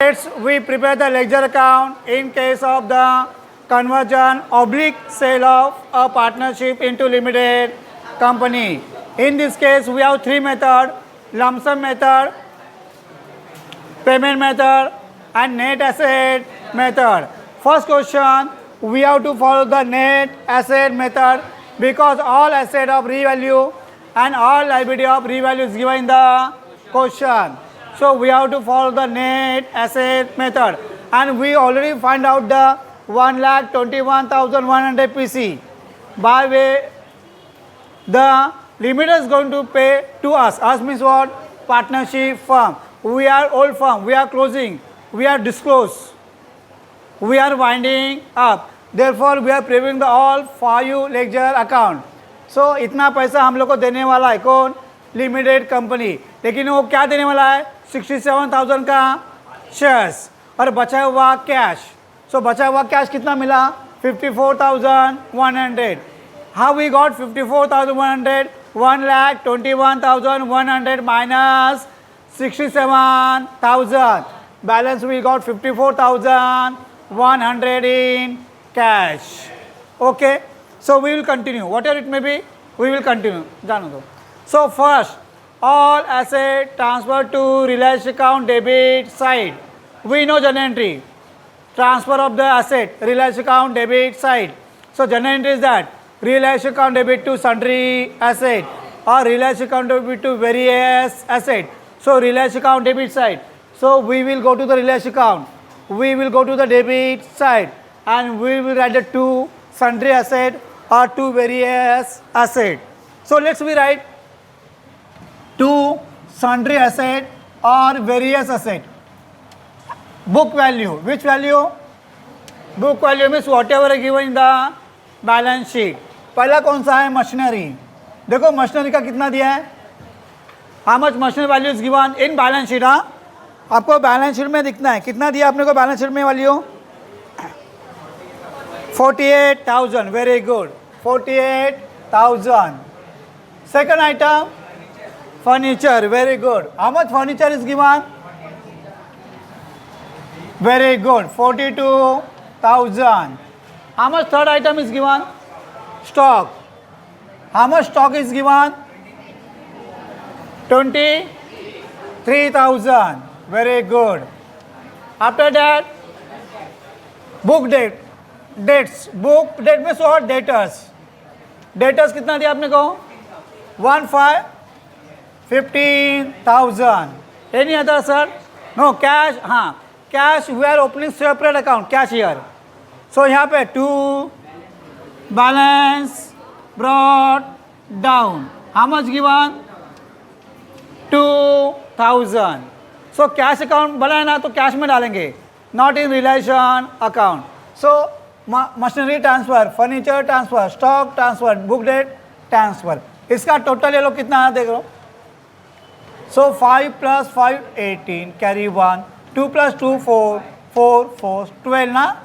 We prepare the ledger account in case of the conversion oblique sale of a partnership into limited company. In this case, we have three methods: lump sum method, payment method, and net asset method. First question, we have to follow the net asset method because all asset of revalue and all liability of revalue is given in the question. So we have to follow the net asset method, and we already find out the 1,21,100 PC. By way, the limiter is going to pay to us. Us means what? Partnership firm. We are old firm. We are closing. We are disclosed. We are winding up. Therefore, we are preparing the all for you ledger account. So इतना पैसा हम लोग को देने वाला है कौन? Limited company. लेकिन वो क्या देने वाला है? 67,000 का शेयर्स और बचा हुआ कैश. सो बचा हुआ कैश कितना मिला? 54,100. How we got 54,100? 1,21,100 minus 67,000. Balance we got 54,100 in cash. Okay. So we will continue. Whatever it may be, we will continue. So first, all asset transfer to Reliance account debit side. We know journal entry. Transfer of the asset, Reliance account debit side. So journal entry is that Reliance account debit to sundry asset or Reliance account debit to various asset. So Reliance account debit side. So we will go to the Reliance account. We will go to the debit side and we will write the two sundry asset or two various asset. So let's we write two sundry asset or various asset. Book value. Which value? Book value means whatever is given in the balance sheet. पहला कौन सा है? Machinery. देखो machinery का कितना दिया है? How much machinery value is given in balance sheet? हाँ, आपको बैलेंस शीट में दिखना है. कितना दिया आपने को बैलेंस शीट में value? 48,000. Very good. 48,000. Second item, furniture. Very good. How much furniture is given? Very good. 42,000. How much third item is given? Stock. How much stock is given? 23,000. Very good. After that, book date. Dates. Book date means what? Debtors. Debtors कितना दिया आपने को? 15,000. Any other sir? No. Cash. हाँ. Cash we are opening separate account. Cash here. So यहाँ पे two balance brought down. How much given? 2,000. So cash account बना है ना तो cash में डालेंगे. Not in relation account. So machinery transfer, furniture transfer, stock transfer, book date transfer. इसका total ये लोग कितना है देख लो. So 5 plus 5 18 carry 1, 2 plus 2 4, 4 4 12 ना.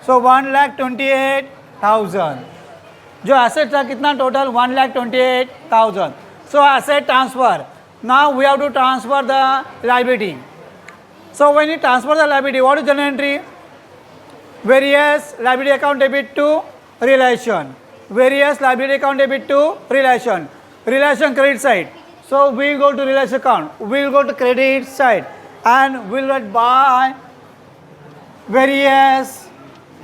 So 1,28,000. जो asset था कितना total? 1,28,000. So asset transfer. Now we have to transfer the liability. So when you transfer the liability, what is journal entry? Various liability account debit to relation. Various liability account debit to relation. Relation credit side. So we will go to relation account. We will go to credit side and we will write by various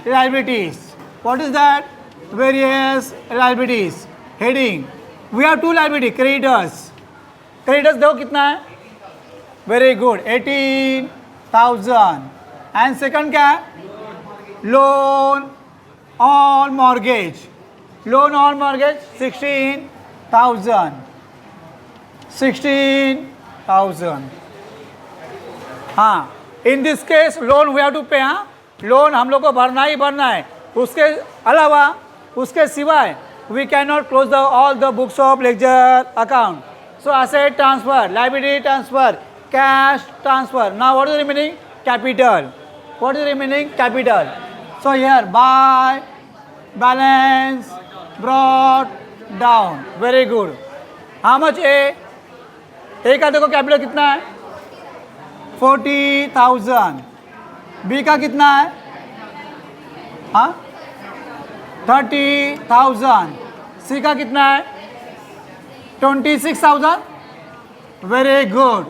liabilities. What is that? Various liabilities. Heading. We have two liability. Creditors. Creditors देखो कितना है? Very good. 18,000. And second क्या है? Loan on mortgage. Loan on mortgage 16,000. 16,000. हाँ. In this case loan we have to pay. हाँ. Loan हम लोग को भरना ही भरना है. उसके अलावा उसके सिवाय we cannot close all the books of ledger account. So asset transfer, liability transfer, cash transfer. Now what is the remaining? Capital. What is the remaining? Capital. So here by balance brought down. Very good. How much A? A का देखो capital कितना है? 40,000। B का कितना है? हाँ 30,000। सी का कितना है? 26,000। Very good.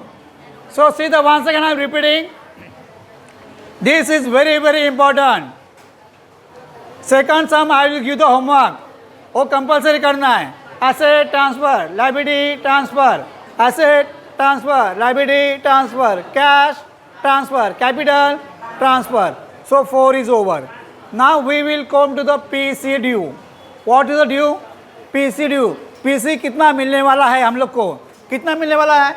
So see the once again I am repeating. This is very very important. Second sum I will give the homework. वो कंपलसरी करना है. Asset transfer, liability transfer, asset transfer, liability transfer, cash transfer, capital transfer. So 4 is over. Now we will come to the PC due. What is the due? PC due. PC कितना मिलने वाला है हम लोग को? कितना मिलने वाला है?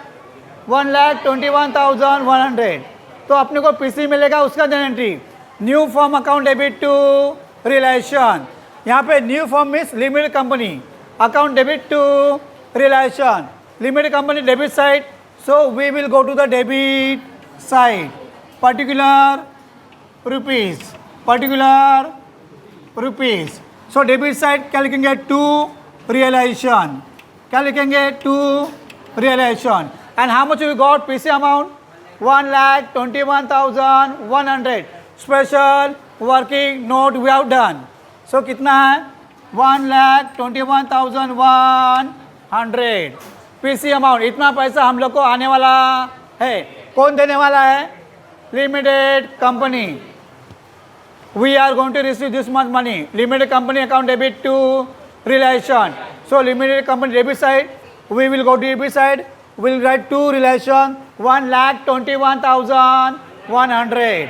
1,21,100। तो अपने को PC मिलेगा, उसका entry new firm account debit to realisation. यहाँ पे new firm means limited company, account debit to realisation, limited company debit side. So we will go to the debit side. Particular rupees. So debit side क्या लिखेंगे? To realisation. क्या लिखेंगे? To realisation. And how much we got? PC amount 1,21,100. Special working note we have done. So कितना है? 1,21,100. PC amount इतना पैसा हम लोग को आने वाला है. कौन देने वाला है? Limited company. We are going to receive this much money. Limited company account debit to relation. So limited company debit side, we will go to debit side. We will write to relation 1,21,100.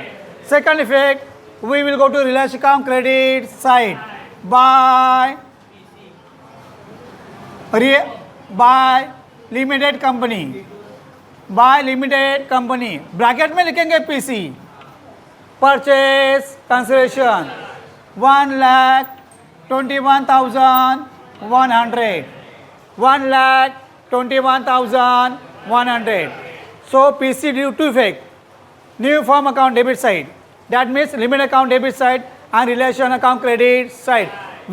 Second effect, we will go to relation account credit side by limited company. By limited company. Bracket में लिखेंगे PC. Purchase consideration 1,21,100. 1,21,100. So PC due to effect new form account debit side. That means limit account debit side and relation account credit side,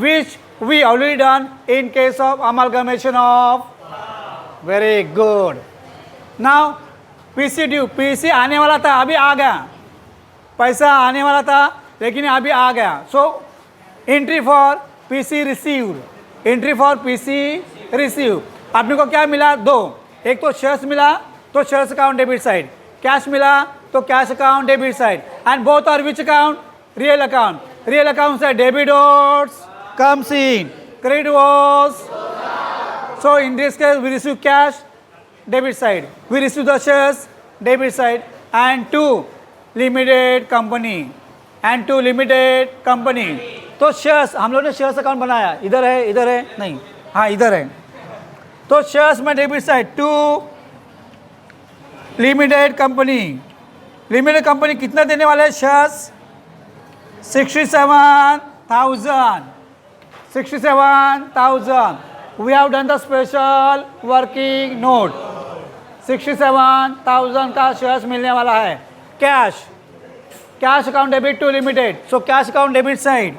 which we already done in case of amalgamation of. Very good. Now PC due, PC आने वाला था, अभी आ गया. पैसा आने वाला था लेकिन अभी आ गया. So entry for PC received. Entry for PC receive. आपने को क्या मिला? दो. एक तो शेयर्स मिला तो shares account debit side, cash मिला तो cash account debit side. And both are which account? Real account. Real account से debit what's comes in, credit was. So in this case we receive cash debit side, we receive the shares debit side. And to limited company. तो shares हम लोग ने shares account बनाया. इधर है नहीं, हाँ इधर है. तो शेयर्स में debit side to limited company. Limited company कितना देने वाले हैं? Shares 67,000. We have done the special working note. 67,000 का शेयर्स मिलने वाला है. Cash account debit to limited. So cash account debit side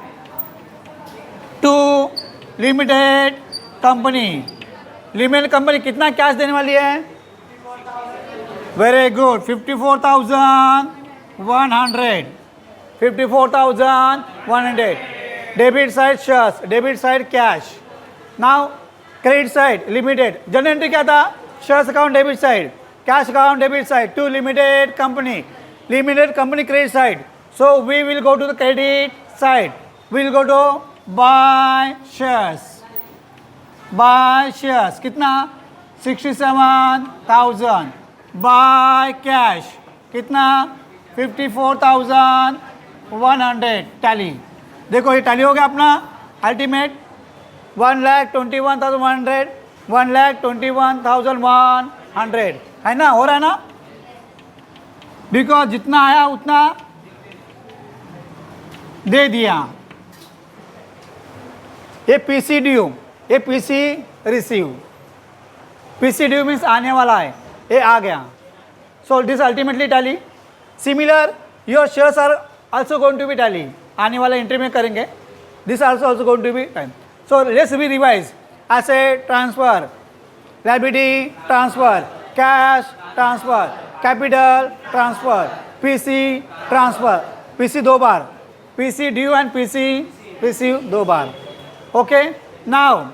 to limited company. Limited company कितना cash देने वाली है? Very good. 54,100. 54,100. Debit side shares, debit side cash. Now credit side limited. Journal entry क्या था? Shares account debit side, cash account debit side to limited company. Limited company credit side. So we will go to the credit side. We will go to buy shares. कितना? 67,000. Buy cash कितना? 54,100. Tally देखो, ये tally हो गया अपना ultimate. 1,21,100. 1,21,100 है ना? हो रहा है ना? बिकॉज जितना आया उतना दे दिया. ये पीसी ड्यू, ये PC receive. PC due means आने वाला है, ये आ गया. So this ultimately tally. Similar your shares are also going to be tally. आने वाला एंट्री में करेंगे. This also going to be time. So let's be revise. Asset transfer, liability transfer, cash transfer, capital transfer, PC transfer, PC 2 बार, PC due and PC 2 बार. Okay, now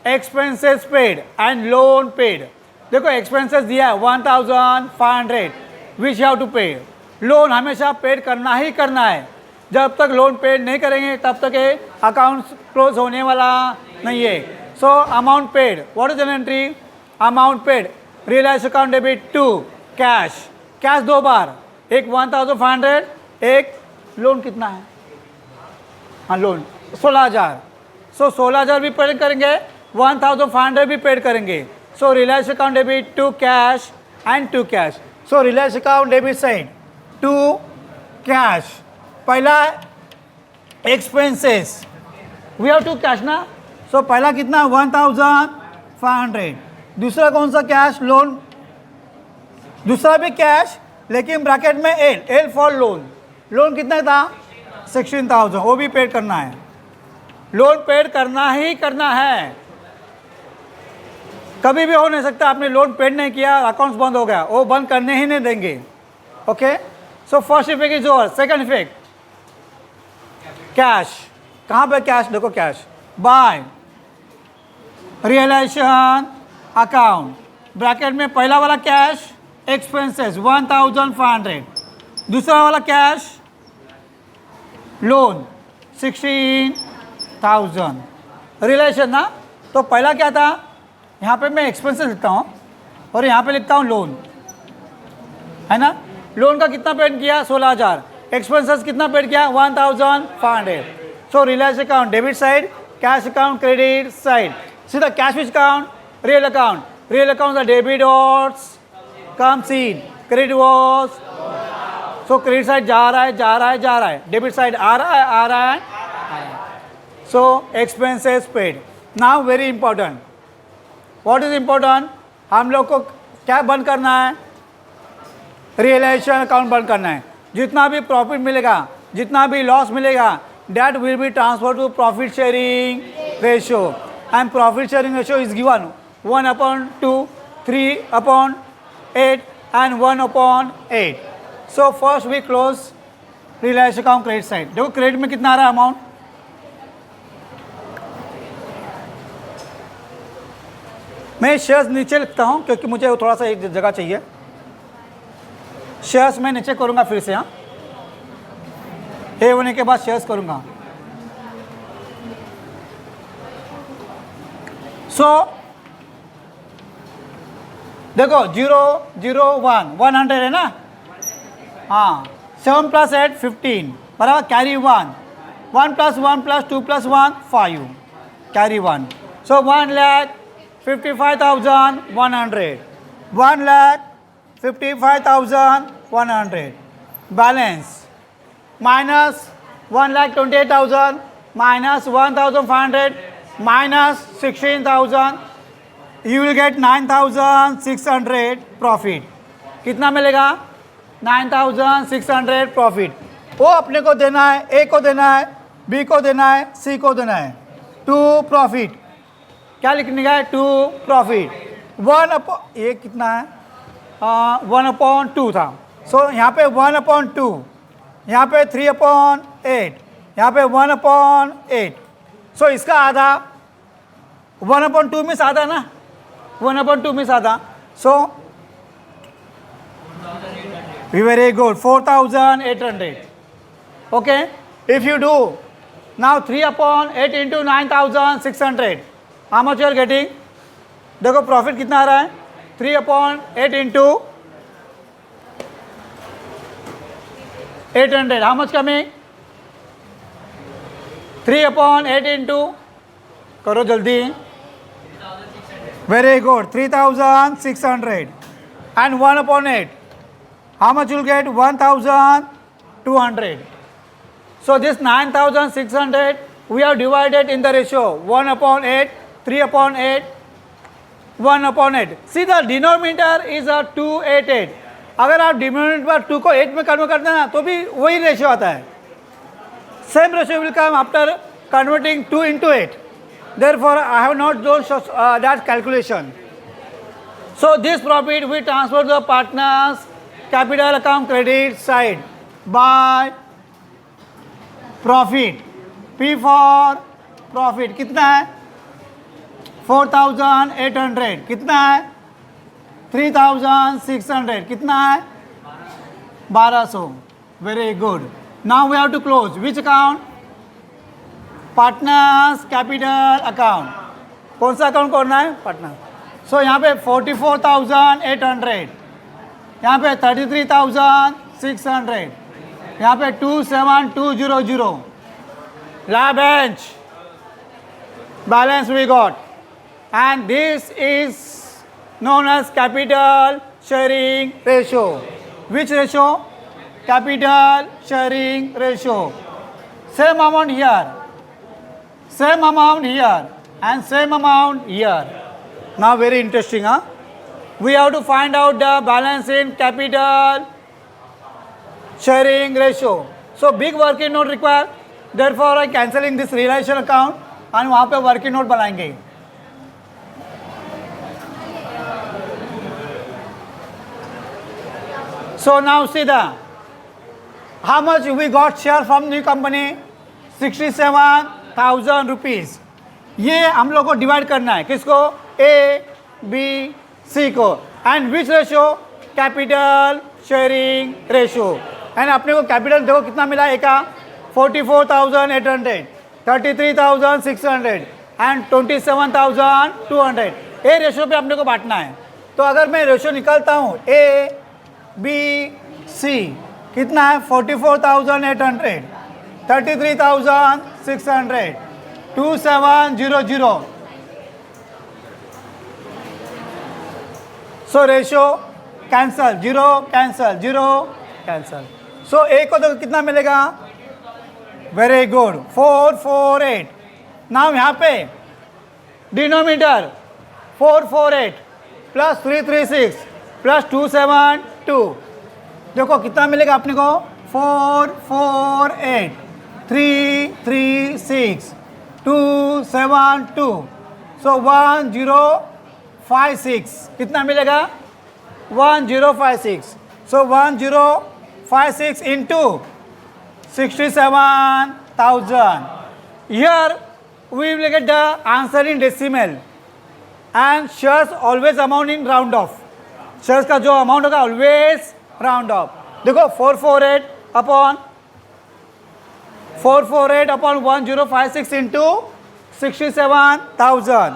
expenses paid and loan paid. देखो expenses दिया है 1500 which have to पे. Loan हमेशा paid करना ही करना है. जब तक लोन पेड नहीं करेंगे तब तक ये अकाउंट क्लोज होने वाला नहीं है. So amount paid, what is an entry? Amount paid, realise account debit to cash. Cash 2 बार, एक 1500, एक लोन कितना है? हाँ लोन 16,000. सो 16,000 भी पेड करेंगे, 1500 भी पेड करेंगे. So realise account debit to cash and to cash. So realise account debit side to cash. पहला expenses we have to cash ना. सो पहला कितना 1500. दूसरा कौन सा कैश? लोन. दूसरा भी कैश लेकिन ब्रैकेट में एल फॉर लोन. लोन कितना था? 16,000. वो भी पेड करना है. लोन पेड करना ही करना है. कभी भी हो नहीं सकता आपने लोन पेड नहीं किया, अकाउंट्स बंद हो गया, वो बंद करने ही नहीं देंगे. Okay, so first effect is over. Second effect cash. कहाँ पे कैश? देखो cash by realisation account bracket में पहला वाला कैश एक्सपेंसेस 1500, दूसरा वाला कैश लोन 16,000. रियलाइजेशन ना, तो पहला क्या था? यहाँ पे मैं एक्सपेंसेस लिखता हूँ और यहाँ पे लिखता हूँ लोन, है ना. लोन का कितना पेड किया? 16,000. एक्सपेंसेस कितना पेड किया? 1500. So realise account debit side, cash account credit side. सीधा cash which account? Real account. Real account the debit what's comes in, credit was. So credit side जा रहा है, जा रहा है, जा रहा है. डेबिट साइड आ रहा है, आ रहा है. So expenses paid. Now very important, what is important? हम लोग को क्या बंद करना है? रियलाइजेशन अकाउंट बंद करना है. जितना भी प्रॉफिट मिलेगा, जितना भी लॉस मिलेगा, that will be transfer to profit sharing ratio. And profit sharing ratio is given 1/2, 3/8 and 1/8. So first we close realisation account credit side. देखो क्रेडिट में कितना आ रहा है अमाउंट? मैं शेयर्स नीचे लिखता हूँ क्योंकि मुझे थोड़ा सा एक जगह चाहिए. शेयर्स मैं नीचे करूँगा फिर से. हाँ, ए होने के बाद शेयर्स करूँगा. सो देखो 0, 0, 1, 100 है ना. हाँ, 7 + 8 15 बराबर carry 1. 1 + 1 + 2 + 1 5 carry 1. So 1,55,100. 1,55,100 balance minus 1,28,000 minus 1,500 minus 16,000. You will get 9,600 profit. कितना मिलेगा? 9,600 प्रॉफिट. वो अपने को देना है, ए को देना है, बी को देना है, सी को देना है. 2 प्रॉफिट. क्या लिखने का है? 2 प्रॉफिट. 1 ये कितना है? 1/2 था. सो यहाँ पे 1/2, यहाँ पे 3/8, यहाँ पे 1/8. सो इसका आधा 1/2 में आधा ना, 1/2 में आधा. सो very good, 4,800. Okay, if you do now 3/8 into 9,600, how much you are getting? देखो प्रॉफिट कितना आ रहा है? 3/8 into 800. How much coming? 3/8 into, करो जल्दी. Very good, 3,600 and 1/8. How much you will get? 1,200. So this 9,600 we have divided in the ratio 1/8, 3/8, 1/8. See the denominator is a 288. अगर आप denominator पर 2 को 8 में कन्वर्ट करते हैं ना तो भी वही रेशियो आता है. Same ratio will come after converting 2 into 8. Therefore I have not done that calculation. So this profit we transfer to the partners capital account credit side by profit, P for profit कितना है 4800, कितना है 3600, कितना है 1200. Very good. Now we have to close which account, partners capital account. कौन सा account करना है पार्टनर. सो यहाँ पे 44,800, यहाँ पे 33,600, यहाँ पे 27,200. La bench balance we got, and this is known as capital sharing ratio. Which ratio? Capital sharing ratio. Same amount here, same amount here, and same amount here. Now very interesting, huh? We have to find out the balance in capital sharing ratio. So big working note required. Therefore I cancelling this realization account and वहाँ पे working note बनाएंगे. So now see the how much we got share from new company, 67,000 rupees. ये हम लोग को divide करना है किसको, A, B, C को. And which ratio, capital sharing ratio. And अपने को कैपिटल देखो कितना मिला, एक का 44,800, 33,600 एंड 27,200. ए रेशियो पे अपने को बांटना है. तो अगर मैं रेशियो निकालता हूँ A, B, C कितना है 44,800, 33,600, 2700. So ratio cancel, zero cancel, zero cancel. So A को तो कितना मिलेगा, वेरी गुड 448. नाउ यहाँ पे डिनोमिनेटर 448 प्लस 336 प्लस 272. देखो कितना मिलेगा अपने को, 448 336 272. सो 1056 कितना मिलेगा, 1056. सो 1056 into 67,000. Here we will get the answer in decimal and shares always amount in round off. Shares का जो अमाउंट होगा ऑलवेज राउंड ऑफ. देखो 448 upon 1056 into 67,000.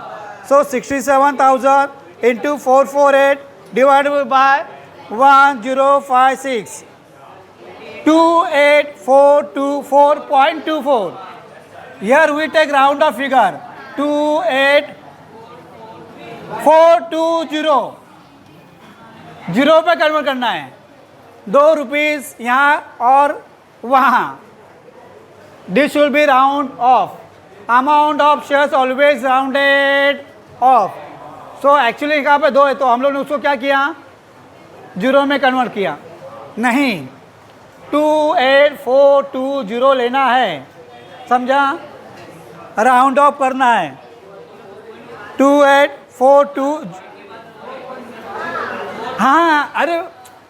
So 67,000 into 448 divided by 1056, 28,424.24. Here we take round of figure 28,420. Zero पे convert करना है, 2 rupees यहाँ और वहाँ. This will be round of. Amount of shares always rounded off. So actually कहाँ पे 2 है तो हम लोग ने उसको क्या किया, जीरो में कन्वर्ट किया. नहीं, 28,420 लेना है, समझा, राउंड ऑफ करना है. 2842. हाँ, अरे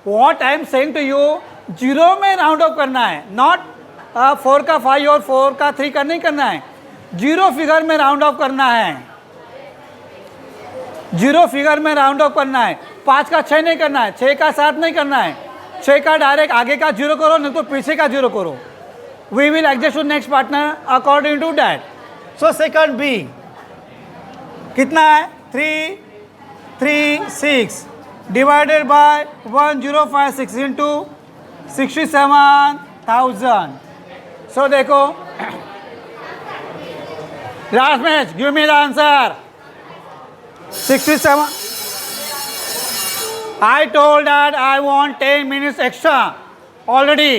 what I am saying to you, zero में राउंड ऑफ करना है, नॉट 4 का 5 और 4 का 3 का नहीं करना है. जीरो फिगर में राउंड ऑफ करना है, जीरो फिगर में राउंड ऑफ करना है. 5 का 6 नहीं करना है, 6 का 7 नहीं करना है. 6 का डायरेक्ट आगे का जीरो करो, नहीं तो पीछे का जीरो करो. We will adjust to next partner according to that. So second B कितना है, 336 डिवाइडेड बाय 1056 इंटू 67,000. सो देखो last match, give me the answer. 67. I told that I want 10 minutes extra already.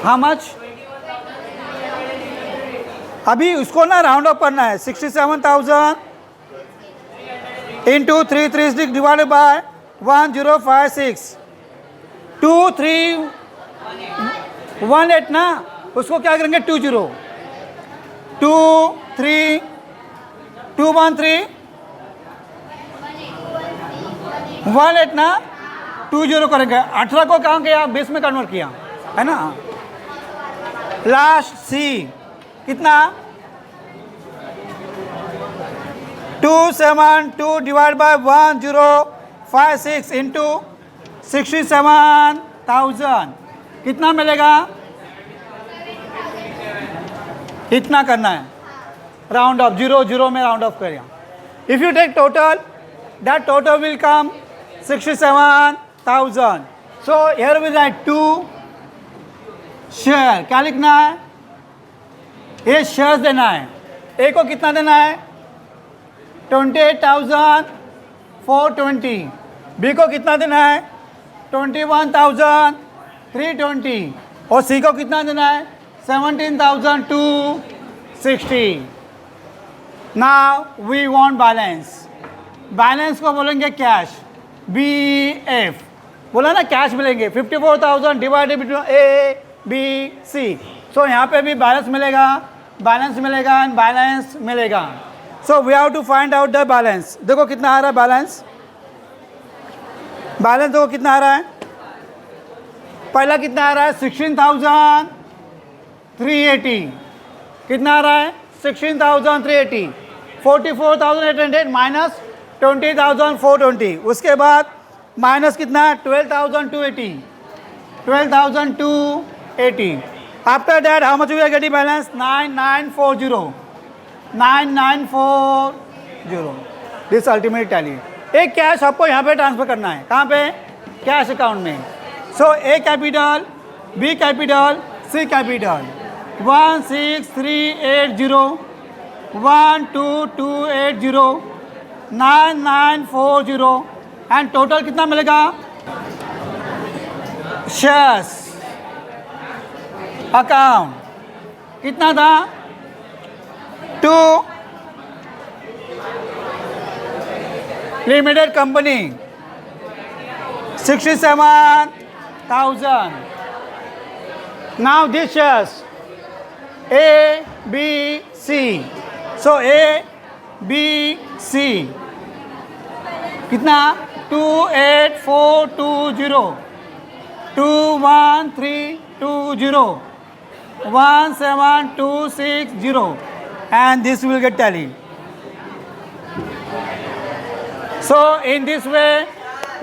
How much? अभी उसको ना round up करना है. 67,000 into 336 divided by 1056, 2318 ना, उसको क्या करेंगे 20, 23213 18 ना 20 करेंगे, 18 को कहाँ किया 20 में कन्वर्ट किया है ना। लास्ट सी कितना 272 डिवाइड बाय 1056 इंटू 67,000 कितना मिलेगा, इतना करना है, राउंड ऑफ 0 में राउंड ऑफ करेगा। If you take total that total will come 67,000। So here we write 2 share, क्या लिखना है, ये शेयर्स देना है, ए को कितना देना है 28,420, बी को कितना देना है 21,320 और सी को कितना देना है 17,260। Now we want balance, balance को बोलेंगे कैश, बी एफ बोला ना, कैश मिलेंगे 54,000 divided between A B C. So यहाँ पे भी बैलेंस मिलेगा, बैलेंस मिलेगा एंड बैलेंस मिलेगा। So we have to find out the balance. देखो कितना आ रहा है बैलेंस, बैलेंस देखो कितना आ रहा है, पहला कितना आ रहा है 16,380, कितना आ रहा है 16,380, 44,800 माइनस 20,420, उसके बाद माइनस कितना 12,280, 12,280। After that how much we are getting balance 9940, 9940, this ultimate tally. एक कैश आपको यहाँ पे ट्रांसफर करना है, कहाँ पे कैश अकाउंट में। So A capital, B capital, C capital 16,380, 12,280, 9940 and total कितना मिलेगा, शेयर्स अकाउंट कितना था 2 limited company 67,000। Now this shares A, B, C. So A, B, C कितना 28,420, 21320, 17,260 and this will get tally. So in this way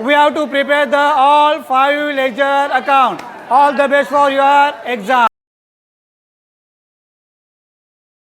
we have to prepare the all 5 ledger account. All the best for your exam.